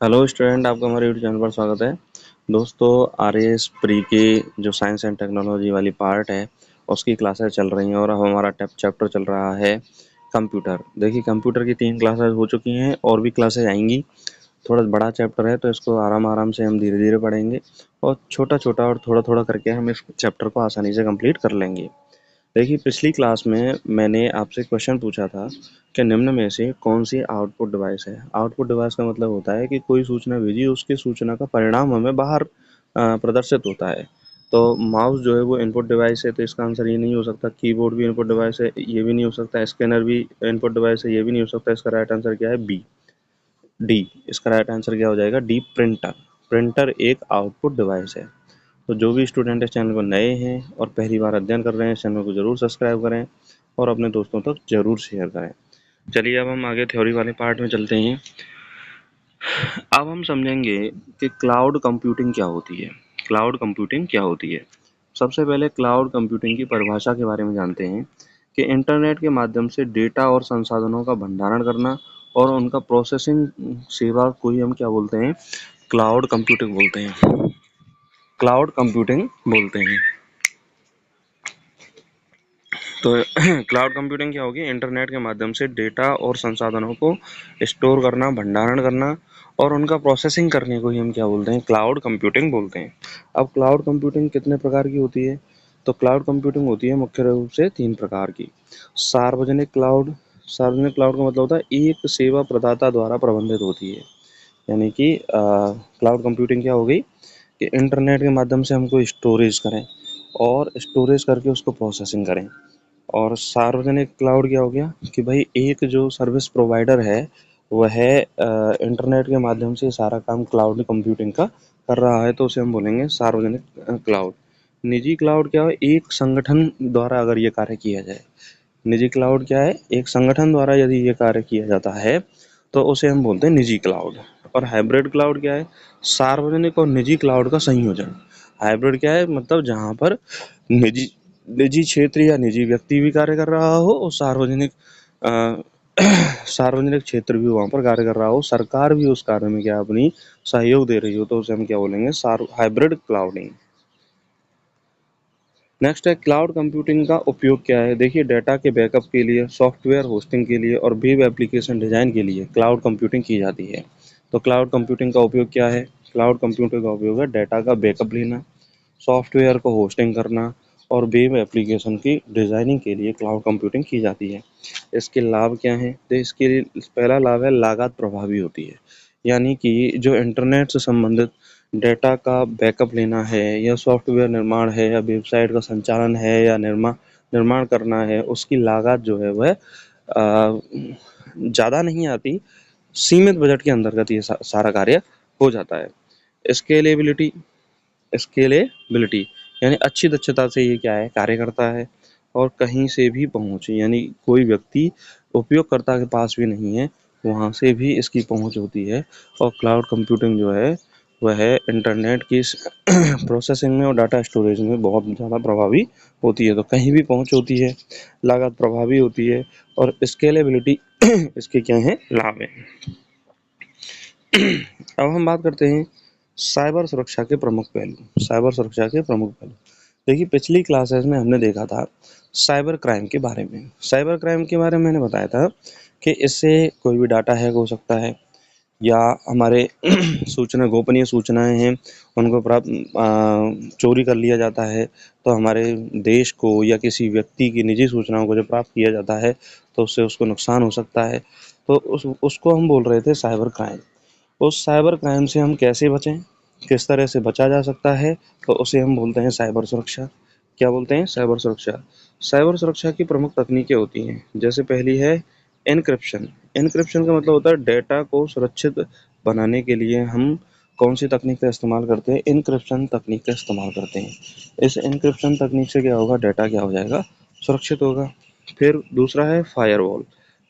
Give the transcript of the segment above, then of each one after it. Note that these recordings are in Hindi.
हेलो स्टूडेंट, आपका हमारे यूट्यूब चैनल पर स्वागत है। दोस्तों, आरएएस प्री की जो साइंस एंड टेक्नोलॉजी वाली पार्ट है उसकी क्लासेस चल रही हैं और अब हमारा चैप्टर चल रहा है कंप्यूटर। देखिए, कंप्यूटर की 3 क्लासेस हो चुकी हैं और भी क्लासेस आएंगी। थोड़ा बड़ा चैप्टर है तो इसको आराम आराम से हम धीरे धीरे पढ़ेंगे और छोटा छोटा और थोड़ा थोड़ा करके हम इस चैप्टर को आसानी से कंप्लीट कर लेंगे। देखिए, पिछली क्लास में मैंने आपसे क्वेश्चन पूछा था कि निम्न में से कौन सी आउटपुट डिवाइस है। आउटपुट डिवाइस का मतलब होता है कि कोई सूचना भेजी, उसकी सूचना का परिणाम हमें बाहर प्रदर्शित होता है। तो माउस जो है वो इनपुट डिवाइस है, तो इसका आंसर ये नहीं हो सकता। कीबोर्ड भी इनपुट डिवाइस है, ये भी नहीं हो सकता। स्कैनर भी इनपुट डिवाइस है, ये भी नहीं हो सकता। इसका राइट आंसर क्या है? B, D. इसका राइट आंसर क्या हो जाएगा? D, printer. प्रिंटर एक आउटपुट डिवाइस है। तो जो भी स्टूडेंट इस चैनल पर नए हैं और पहली बार अध्ययन कर रहे हैं, इस चैनल को जरूर सब्सक्राइब करें और अपने दोस्तों तक जरूर शेयर करें। चलिए, अब हम आगे थ्योरी वाले पार्ट में चलते हैं। अब हम समझेंगे कि क्लाउड कंप्यूटिंग क्या होती है। क्लाउड कंप्यूटिंग क्या होती है? सबसे पहले क्लाउड कंप्यूटिंग की परिभाषा के बारे में जानते हैं कि इंटरनेट के माध्यम से डेटा और संसाधनों का भंडारण करना और उनका प्रोसेसिंग सेवा को ही हम क्या बोलते हैं? क्लाउड कंप्यूटिंग बोलते हैं। क्लाउड कंप्यूटिंग बोलते हैं। तो क्लाउड कंप्यूटिंग क्या होगी? इंटरनेट के माध्यम से डेटा और संसाधनों को स्टोर करना, भंडारण करना और उनका प्रोसेसिंग करने को ही हम क्या बोलते हैं? क्लाउड कंप्यूटिंग बोलते हैं। अब क्लाउड कंप्यूटिंग कितने प्रकार की होती है? तो क्लाउड कंप्यूटिंग होती है मुख्य रूप से 3 प्रकार की। सार्वजनिक क्लाउड। सार्वजनिक क्लाउड का मतलब होता है एक सेवा प्रदाता द्वारा प्रबंधित होती है। यानी कि क्लाउड कंप्यूटिंग क्या हो गई कि इंटरनेट के माध्यम से हम कोई स्टोरेज करें और स्टोरेज करके उसको प्रोसेसिंग करें। और सार्वजनिक क्लाउड क्या हो गया कि भाई एक जो सर्विस प्रोवाइडर है वह इंटरनेट के माध्यम से सारा काम क्लाउड कंप्यूटिंग का कर रहा है, तो उसे हम बोलेंगे सार्वजनिक क्लाउड। निजी क्लाउड क्या है? एक संगठन द्वारा अगर ये कार्य किया जाए। निजी क्लाउड क्या है? एक संगठन द्वारा यदि ये कार्य किया जाता है तो उसे हम बोलते हैं निजी क्लाउड। और हाइब्रिड क्लाउड क्या है? सार्वजनिक और निजी क्लाउड का संयोजन। हाइब्रिड क्या है? मतलब जहाँ पर निजी निजी क्षेत्र या निजी व्यक्ति भी कार्य कर रहा हो और सार्वजनिक अ, सार्वजनिक क्षेत्र भी वहाँ पर कार्य कर रहा हो, सरकार भी उस कार्य में क्या अपनी सहयोग दे रही हो, तो उसे हम क्या बोलेंगे? Hybrid clouding. नेक्स्ट है क्लाउड कंप्यूटिंग का उपयोग क्या है। देखिए, डेटा के बैकअप के लिए, सॉफ्टवेयर होस्टिंग के लिए और वेब एप्लीकेशन डिजाइन के लिए क्लाउड कंप्यूटिंग की जाती है। तो क्लाउड कंप्यूटिंग का उपयोग क्या है? क्लाउड कंप्यूटिंग का उपयोग है डेटा का बैकअप लेना, सॉफ्टवेयर को होस्टिंग करना और वेब एप्लीकेशन की डिजाइनिंग के लिए क्लाउड कंप्यूटिंग की जाती है। इसके लाभ क्या हैं? तो इसके लिए पहला लाभ है लागत प्रभावी होती है। यानी कि जो इंटरनेट से संबंधित डेटा का बैकअप लेना है या सॉफ्टवेयर निर्माण है या वेबसाइट का संचालन है या निर्माण निर्माण करना है, उसकी लागत जो है वह ज़्यादा नहीं आती। सीमित बजट के अंतर्गत ये सारा कार्य हो जाता है। स्केलेबिलिटी। स्केलेबिलिटी यानी अच्छी दक्षता से ये क्या है? कार्य करता है और कहीं से भी पहुँच, यानी कोई व्यक्ति उपयोगकर्ता के पास भी नहीं है, वहाँ से भी इसकी पहुँच होती है। और क्लाउड कंप्यूटिंग जो है वह इंटरनेट की प्रोसेसिंग में और डाटा स्टोरेज में बहुत ज़्यादा प्रभावी होती है। तो कहीं भी पहुँच होती है, लागत प्रभावी होती है और स्केलेबिलिटी इसके क्या है? लाभ है। अब हम बात करते हैं साइबर सुरक्षा के प्रमुख पहलू। साइबर सुरक्षा के प्रमुख पहलू। देखिए, पिछली क्लासेस में हमने देखा था साइबर क्राइम के बारे में। साइबर क्राइम के बारे में मैंने बताया था कि इससे कोई भी डाटा हैक हो सकता है या हमारे सूचना, गोपनीय सूचनाएं हैं, उनको प्राप्त चोरी कर लिया जाता है। तो हमारे देश को या किसी व्यक्ति की निजी सूचनाओं को जब प्राप्त किया जाता है तो उससे उसको नुकसान हो सकता है। तो उसको हम बोल रहे थे साइबर क्राइम। उस साइबर क्राइम से हम कैसे बचें, किस तरह से बचा जा सकता है, तो उसे हम बोलते हैं साइबर सुरक्षा। क्या बोलते हैं? साइबर सुरक्षा। साइबर सुरक्षा की प्रमुख तकनीकें होती हैं, जैसे पहली है एन्क्रिप्शन। एन्क्रिप्शन का मतलब होता है डेटा को सुरक्षित बनाने के लिए हम कौन सी तकनीक का इस्तेमाल करते हैं? एन्क्रिप्शन तकनीक का इस्तेमाल करते हैं। इस एन्क्रिप्शन तकनीक से क्या होगा? डेटा क्या हो जाएगा? सुरक्षित होगा। फिर दूसरा है फायरवॉल।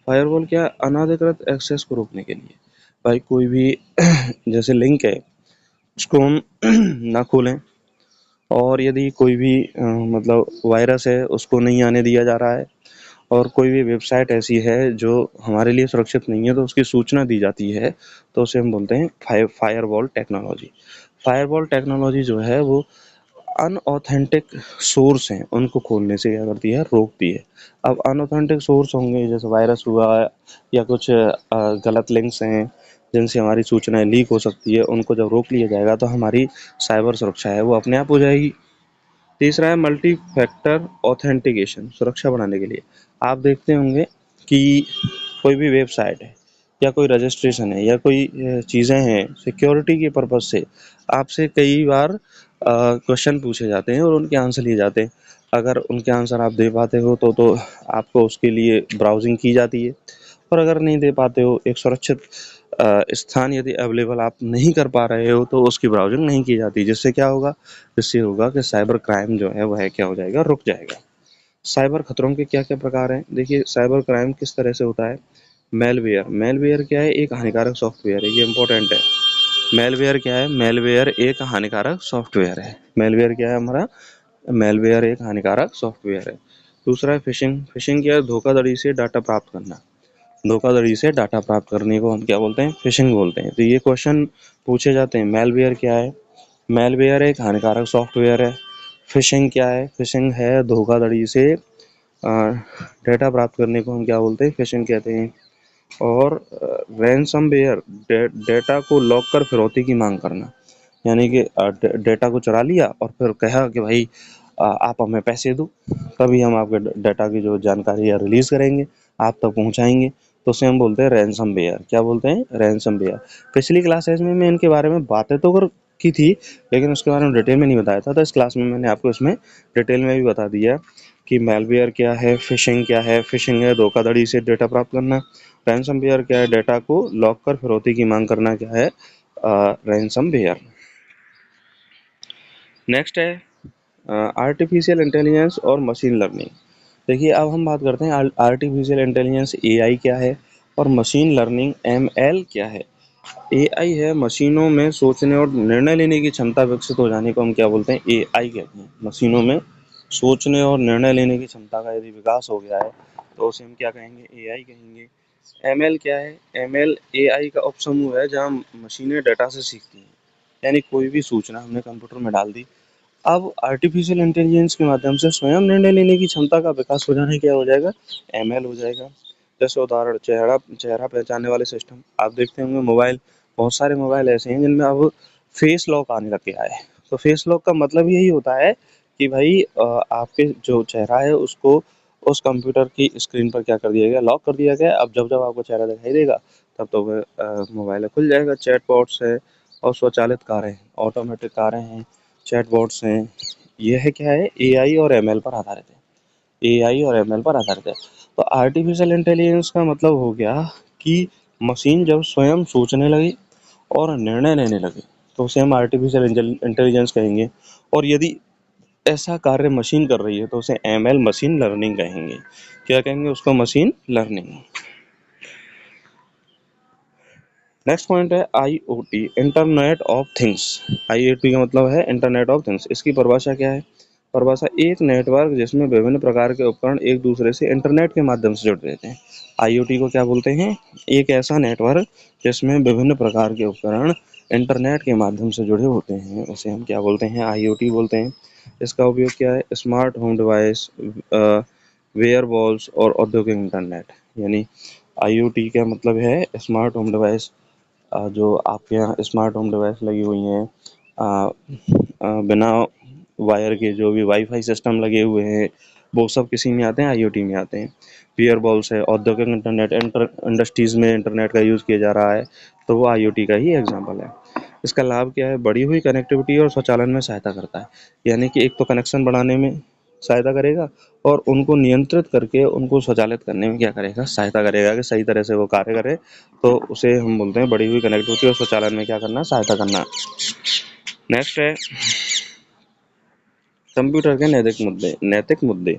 फायरवॉल क्या है? अनाधिकृत एक्सेस को रोकने के लिए। भाई कोई भी जैसे लिंक है उसको हम ना खोलें, और यदि कोई भी मतलब वायरस है उसको नहीं आने दिया जा रहा है, और कोई भी वेबसाइट ऐसी है जो हमारे लिए सुरक्षित नहीं है तो उसकी सूचना दी जाती है, तो उसे हम बोलते हैं फायरवॉल टेक्नोलॉजी। फायरवॉल टेक्नोलॉजी जो है वो अनऑथेंटिक सोर्स हैं उनको खोलने से क्या करती है, रोकती है। अब अनऑथेंटिक सोर्स होंगे जैसे वायरस हुआ या कुछ गलत लिंक्स हैं जिनसे हमारी सूचनाएं लीक हो सकती है, उनको जब रोक लिया जाएगा तो हमारी साइबर सुरक्षा है वो अपने आप हो जाएगी। तीसरा है मल्टी फैक्टर ऑथेंटिकेशन, सुरक्षा बढ़ाने के लिए आप देखते होंगे कि कोई भी वेबसाइट है या कोई रजिस्ट्रेशन है या कोई चीज़ें हैं, सिक्योरिटी के पर्पज से आपसे कई बार क्वेश्चन पूछे जाते हैं और उनके आंसर लिए जाते हैं। अगर उनके आंसर आप दे पाते हो तो आपको उसके लिए ब्राउजिंग की जाती है, और अगर नहीं दे पाते हो, एक सुरक्षित स्थान यदि अवेलेबल आप नहीं कर पा रहे हो तो उसकी ब्राउजिंग नहीं की जाती। जिससे क्या होगा, जिससे होगा कि साइबर क्राइम जो है वह क्या हो जाएगा, रुक जाएगा। साइबर खतरों के क्या क्या प्रकार हैं, देखिए साइबर क्राइम किस तरह से होता है। मेलवेयर, मेलवेयर क्या है, एक हानिकारक सॉफ्टवेयर है, ये इंपॉर्टेंट है। मेलवेयर क्या है, मेलवेयर एक हानिकारक सॉफ्टवेयर है। मेलवेयर क्या है हमारा, मेलवेयर एक हानिकारक सॉफ्टवेयर है। दूसरा है फिशिंग, फिशिंग क्या है, धोखाधड़ी से डाटा प्राप्त करना। धोखाधड़ी से डाटा प्राप्त करने को हम क्या बोलते हैं, फिशिंग बोलते हैं। तो ये क्वेश्चन पूछे जाते हैं, मेलवेयर क्या है, मेलवेयर एक हानिकारक सॉफ्टवेयर है। फिशिंग क्या है, फिशिंग है धोखाधड़ी से डेटा प्राप्त करने को हम क्या बोलते हैं, फिशिंग कहते हैं। और रैनसमवेयर, डेटा को लॉक कर फिरौती की मांग करना, यानी कि डेटा को चुरा लिया और फिर कहा कि भाई आप हमें पैसे दो, तभी हम आपके डेटा की जो जानकारी है रिलीज करेंगे, आप तक पहुंचाएंगे। तो उसे हम बोलते हैं रैनसमवेयर। क्या बोलते हैं, रैनसमवेयर। पिछली क्लासेज में मैं इनके बारे में बातें तो कर की थी, लेकिन उसके बारे में डिटेल में नहीं बताया था, तो इस क्लास में मैंने आपको इसमें डिटेल में भी बता दिया कि मेलवेयर क्या है, फिशिंग क्या है। फिशिंग है धोखाधड़ी से डेटा प्राप्त करना, रैनसमवेयर क्या है, डेटा को लॉक कर फिरौती की मांग करना क्या है, रैनसमवेयर। नेक्स्ट है आर्टिफिशियल इंटेलिजेंस और मशीन लर्निंग। देखिए अब हम बात करते हैं आर्टिफिशियल इंटेलिजेंस एआई क्या है और मशीन लर्निंग एमएल क्या है। एआई है मशीनों में सोचने और निर्णय लेने की क्षमता विकसित हो जाने को हम क्या बोलते हैं, एआई कहते हैं। मशीनों में सोचने और निर्णय लेने की क्षमता का यदि विकास हो गया है तो उसे हम क्या कहेंगे, एआई कहेंगे। एमएल क्या है, एमएल एआई का उपसमूह है जहाँ मशीनें डेटा से सीखती हैं, यानी कोई भी सूचना हमने कंप्यूटर में डाल दी, अब आर्टिफिशियल इंटेलिजेंस के माध्यम से स्वयं निर्णय लेने की क्षमता का विकास हो जाने क्या हो जाएगा, एमएल हो जाएगा। जैसे उदाहरण, चेहरा चेहरा पहचानने वाले सिस्टम आप देखते होंगे। मोबाइल, बहुत सारे मोबाइल ऐसे हैं जिनमें अब फेस लॉक आने लग गया है। तो फेस लॉक का मतलब यही होता है कि भाई आपके जो चेहरा है उसको उस कंप्यूटर की स्क्रीन पर क्या कर दिया गया, लॉक कर दिया गया। अब जब जब आपको चेहरा दिखाई देगा तब तो वह मोबाइल खुल जाएगा। चैटबॉट्स है और स्वचालित कारें, ऑटोमेटिक कारें हैं, चैटबॉट्स हैं। यह है क्या है, एआई और एमएल पर आधारित है। एआई और एमएल पर आधारित है। तो आर्टिफिशियल इंटेलिजेंस का मतलब हो गया कि मशीन जब स्वयं सोचने लगे और निर्णय लेने लगे तो उसे हम आर्टिफिशियल इंटेलिजेंस कहेंगे। और यदि ऐसा कार्य मशीन कर रही है तो उसे एमएल, मशीन लर्निंग कहेंगे। क्या कहेंगे उसको, मशीन लर्निंग। नेक्स्ट पॉइंट है IoT, internet of things. IoT का मतलब है इंटरनेट ऑफ थिंग्स। इसकी परिभाषा क्या है, परिभाषा एक नेटवर्क जिसमें विभिन्न प्रकार के उपकरण एक दूसरे से इंटरनेट के माध्यम से जुड़ रहते हैं। आईओटी को क्या बोलते हैं, एक ऐसा नेटवर्क जिसमें विभिन्न प्रकार के उपकरण इंटरनेट के माध्यम से जुड़े होते हैं, उसे हम क्या बोलते हैं, आईओटी बोलते हैं। इसका उपयोग क्या है, स्मार्ट होम डिवाइस, वेयरबॉल्स और औद्योगिक इंटरनेट। यानी आईओटी का मतलब है स्मार्ट होम डिवाइस, जो आपके यहाँ स्मार्ट होम डिवाइस लगी हुई हैं, बिना वायर के जो भी वाईफाई सिस्टम लगे हुए हैं वो सब किसी में आते हैं, आईओटी में आते हैं। वेयरबॉल्स है, औद्योगिक इंटरनेट, इंडस्ट्रीज में इंटरनेट का यूज़ किया जा रहा है तो वो आईओटी का ही एग्जाम्पल है। इसका लाभ क्या है, बढ़ी हुई कनेक्टिविटी और स्वचालन में सहायता करता है। यानी कि एक तो कनेक्शन बढ़ाने में सहायता करेगा और उनको नियंत्रित करके उनको स्वचालित करने में क्या करेगा, सहायता करेगा कि सही तरह से वो कार्य करे। तो उसे हम बोलते हैं बढ़ी हुई कनेक्टिविटी और स्वचालन में क्या करना, सहायता करना। नेक्स्ट है कंप्यूटर के नैतिक मुद्दे। नैतिक मुद्दे,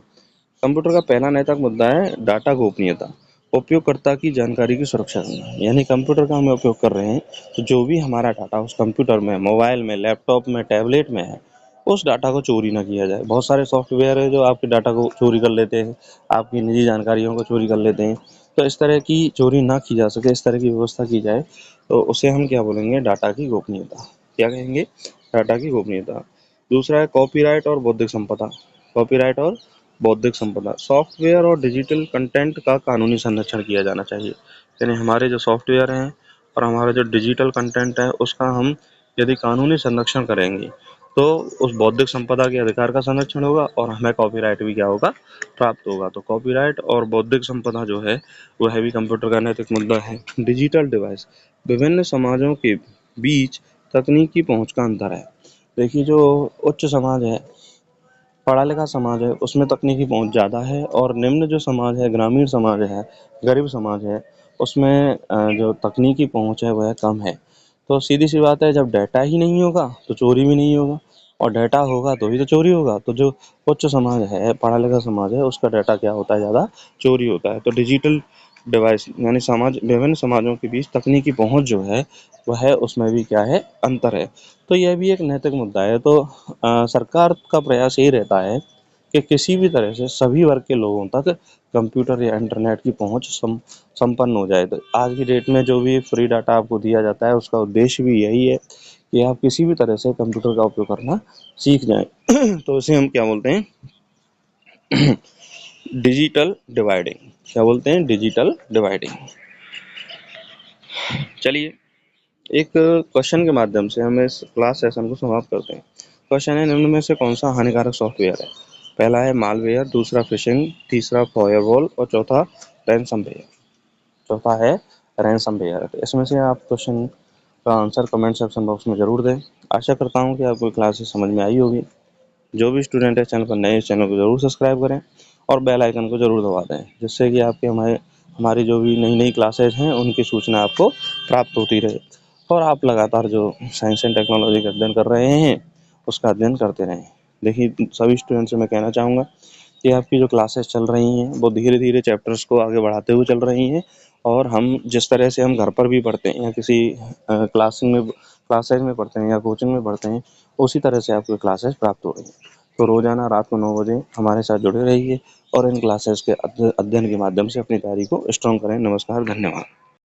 कंप्यूटर का पहला नैतिक मुद्दा है डाटा गोपनीयता, उपयोगकर्ता की जानकारी की सुरक्षा करना। यानी कंप्यूटर का हम उपयोग कर रहे हैं तो जो भी हमारा डाटा उस कंप्यूटर में, मोबाइल में, लैपटॉप में, टैबलेट में है उस डाटा को चोरी ना किया जाए। बहुत सारे सॉफ्टवेयर है जो आपके डाटा को चोरी कर लेते हैं, आपकी निजी जानकारियों को चोरी कर लेते हैं। तो इस तरह की चोरी ना की जा सके, इस तरह की व्यवस्था की जाए, तो उसे हम क्या बोलेंगे, डाटा की गोपनीयता। क्या कहेंगे, डाटा की गोपनीयता। दूसरा है कॉपीराइट और बौद्धिक संपदा। कॉपीराइट और बौद्धिक संपदा, सॉफ्टवेयर और डिजिटल कंटेंट का कानूनी संरक्षण किया जाना चाहिए। यानी हमारे जो सॉफ्टवेयर हैं और हमारा जो डिजिटल कंटेंट है उसका हम यदि कानूनी संरक्षण करेंगे तो उस बौद्धिक संपदा के अधिकार का संरक्षण होगा और हमें कॉपीराइट भी क्या होगा, प्राप्त होगा। तो कॉपीराइट और बौद्धिक संपदा जो है वह भी कंप्यूटर का नैतिक मुद्दा है। डिजिटल डिवाइस, विभिन्न समाजों के बीच तकनीकी पहुंच का अंतर है। देखिए जो उच्च समाज है, पढ़ा लिखा समाज है, उसमें तकनीकी पहुंच ज़्यादा है, और निम्न जो समाज है, ग्रामीण समाज है, गरीब समाज है, उसमें जो तकनीकी पहुंच है वह कम है। तो सीधी सी बात है, जब डाटा ही नहीं होगा तो चोरी भी नहीं होगा, और डाटा होगा तो ही तो चोरी होगा। तो जो उच्च समाज है, पढ़ा लिखा समाज है, उसका डाटा क्या होता है, ज़्यादा चोरी होता है। तो डिजिटल डिवाइस यानी समाज, विभिन्न समाजों के बीच तकनीकी पहुंच जो है वह है, उसमें भी क्या है, अंतर है। तो यह भी एक नैतिक मुद्दा है। तो सरकार का प्रयास यही रहता है कि किसी भी तरह से सभी वर्ग के लोगों तक कंप्यूटर या इंटरनेट की पहुंच संपन्न हो जाए। तो आज की डेट में जो भी फ्री डाटा आपको दिया जाता है उसका उद्देश्य भी यही है कि आप किसी भी तरह से कंप्यूटर का उपयोग करना सीख जाएं। तो इसे हम क्या बोलते हैं, डिजिटल डिवाइडिंग। क्या बोलते हैं, डिजिटल डिवाइडिंग। चलिए एक क्वेश्चन के माध्यम से हम इस क्लास सेशन को समाप्त करते हैं। क्वेश्चन है, निम्न में से कौन सा हानिकारक सॉफ्टवेयर है? पहला है मालवेयर, दूसरा फिशिंग, तीसरा फायरवॉल और चौथा रैनसमवेयर। चौथा है रैनसमवेयर। तो इसमें से आप क्वेश्चन का आंसर कमेंट सेक्शन बॉक्स में जरूर दें। आशा करता हूँ कि आपको क्लासेस समझ में आई होगी। जो भी स्टूडेंट है चैनल पर नए, इस चैनल को जरूर सब्सक्राइब करें और बेल आइकन को जरूर दबा दें, जिससे कि आपके हमारी जो भी नई नई क्लासेज हैं उनकी सूचना आपको प्राप्त होती रहे, और आप लगातार जो साइंस एंड टेक्नोलॉजी का अध्ययन कर रहे हैं उसका अध्ययन करते रहें। देखिए सभी स्टूडेंट से मैं कहना चाहूँगा कि आपकी जो क्लासेस चल रही हैं वो धीरे धीरे चैप्टर्स को आगे बढ़ाते हुए चल रही हैं, और हम जिस तरह से हम घर पर भी पढ़ते हैं या किसी क्लासेज में पढ़ते हैं या कोचिंग में पढ़ते हैं, उसी तरह से आपको क्लासेस प्राप्त हो रही हैं। तो रोजाना रात को 9 बजे हमारे साथ जुड़े रहिए और इन क्लासेस के अध्ययन के माध्यम से अपनी तैयारी को स्ट्रॉन्ग करें। नमस्कार, धन्यवाद।